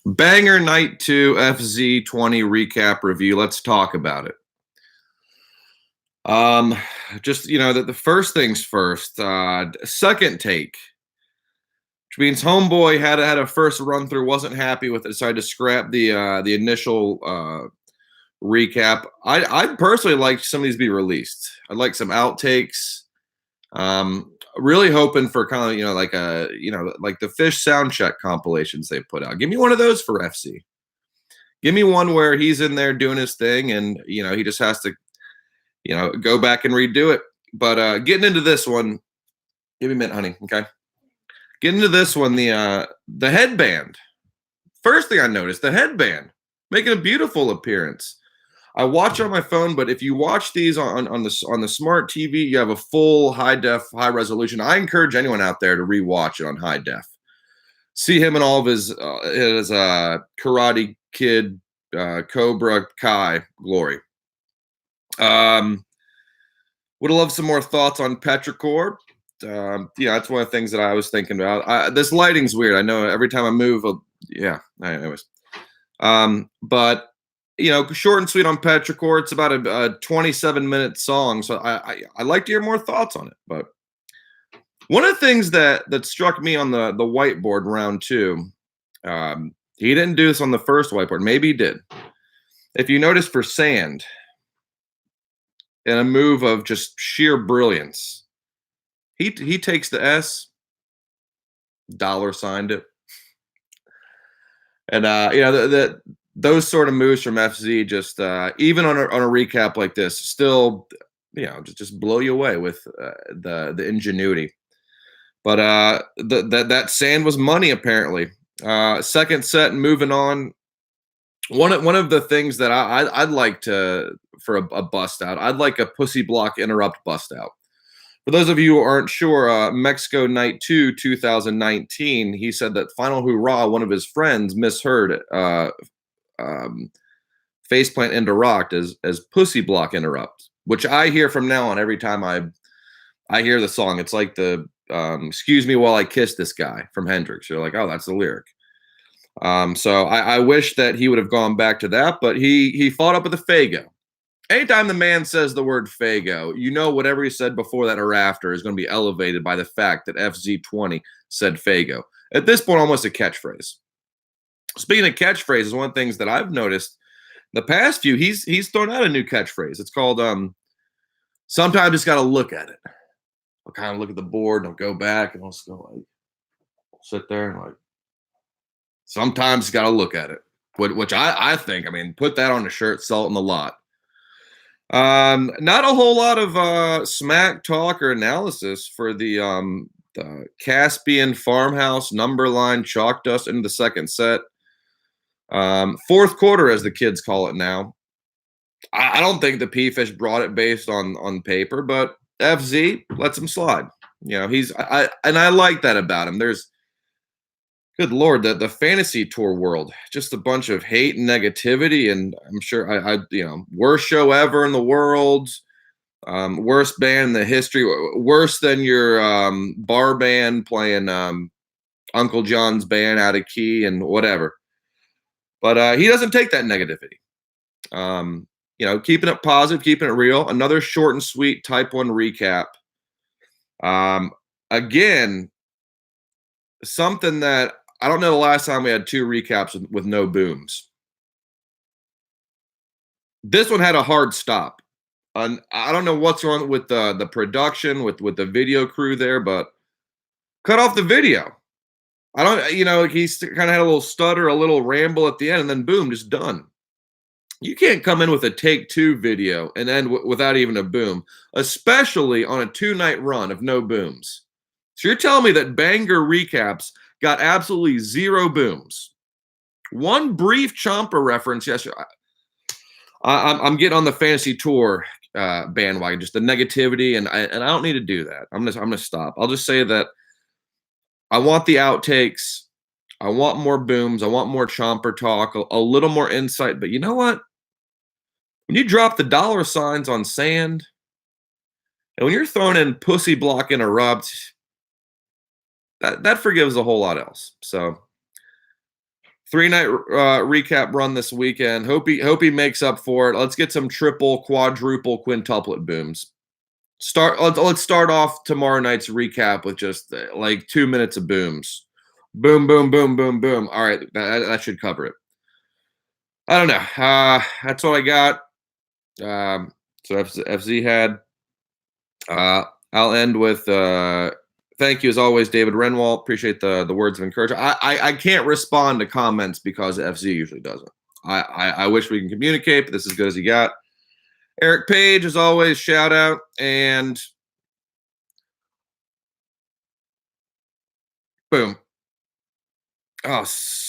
Banger Night 2 FZ20 recap review. Let's talk about it. Um, just the first things first. Second take, which means Homeboy had a first run through, wasn't happy with it, decided to scrap the initial recap. I personally like some of these be released. I'd like some outtakes. Really hoping for kind of like the Phish sound check compilations they put out. Give me one of those for FC. Give me one where he's in there doing his thing, and he just has to go back and redo it. But getting into this one, give me a minute, honey. Okay, getting into this one, the headband. First thing I noticed, the headband making a beautiful appearance. I watch on my phone, but if you watch these on the smart TV, you have a full high def, high resolution. I encourage anyone out there to rewatch it on high def. See him in all of his Karate Kid, Cobra Kai glory. Would have loved some more thoughts on Petrichor. That's one of the things that I was thinking about. This lighting's weird. I know every time I move, yeah. Anyways, but short and sweet on Petrichor. It's about a 27-minute song, so I like to hear more thoughts on it. But one of the things that struck me on the whiteboard round two, he didn't do this on the first whiteboard. Maybe he did. If you notice for Sand, in a move of just sheer brilliance, he takes the S, dollar signed it, and those sort of moves from FZ just even on a recap like this, still just blow you away with the ingenuity. But that Sand was money apparently. Second set and moving on. One of the things that I'd like to for a bust out, I'd like a pussy block interrupt bust out. For those of you who aren't sure, Mexico Night 2, 2019, he said that Final Hoorah, one of his friends, misheard faceplant into rocked as pussy block interrupt, which I hear from now on every time I hear the song. It's like the excuse me while I kiss this guy from Hendrix. You're like, oh, that's the lyric. So I wish that he would have gone back to that, but he fought up with a Fago. Anytime the man says the word Fago, whatever he said before that or after is going to be elevated by the fact that FZ20 said Fago. At this point, almost a catchphrase. Speaking of catchphrases, one of the things that I've noticed the past few, he's thrown out a new catchphrase. It's called sometimes just got to look at it. I'll kind of look at the board and I'll go back and I'll still like sit there and like sometimes got to look at it. Which I think, put that on a shirt, sell it in the lot. Not a whole lot of smack talk or analysis for the Caspian farmhouse number line chalk dust into the second set. Fourth quarter, as the kids call it now. I don't think the Phish brought it based on paper, but FZ lets him slide. I like that about him. There's good Lord, the fantasy tour world, just a bunch of hate and negativity. And I'm sure worst show ever in the world, worst band in the history, worse than your bar band playing Uncle John's band out of key and whatever. But he doesn't take that negativity. Keeping it positive, keeping it real. Another short and sweet Type 1 recap. Again, something that I don't know the last time we had two recaps with no booms. This one had a hard stop. And I don't know what's wrong with the production, with the video crew there, but cut off the video. I don't, he's kind of had a little stutter, a little ramble at the end, and then boom, just done. You can't come in with a take two video and end without even a boom, especially on a 2-night run of no booms. So you're telling me that Bangor recaps got absolutely zero booms. One brief Chomper reference yesterday. I'm getting on the fantasy tour bandwagon, just the negativity, and I don't need to do that. I'm gonna stop. I'll just say that I want the outtakes. I want more booms. I want more Chomper talk, a little more insight. But you know what? When you drop the dollar signs on Sand, and when you're throwing in pussy block interrupt, that forgives a whole lot else. So 3 night recap run this weekend. Hope he makes up for it. Let's get some triple, quadruple, quintuplet booms. Let's start off tomorrow night's recap with just like 2 minutes of booms. Boom, boom, boom, boom, boom. All right, that should cover it. I don't know. That's what I got. So FZ had. I'll end with thank you as always, David Renwald. Appreciate the words of encouragement. I can't respond to comments because FZ usually doesn't. I wish we can communicate, but this is as good as he got. Eric Page, as always, shout out. And boom. Oh,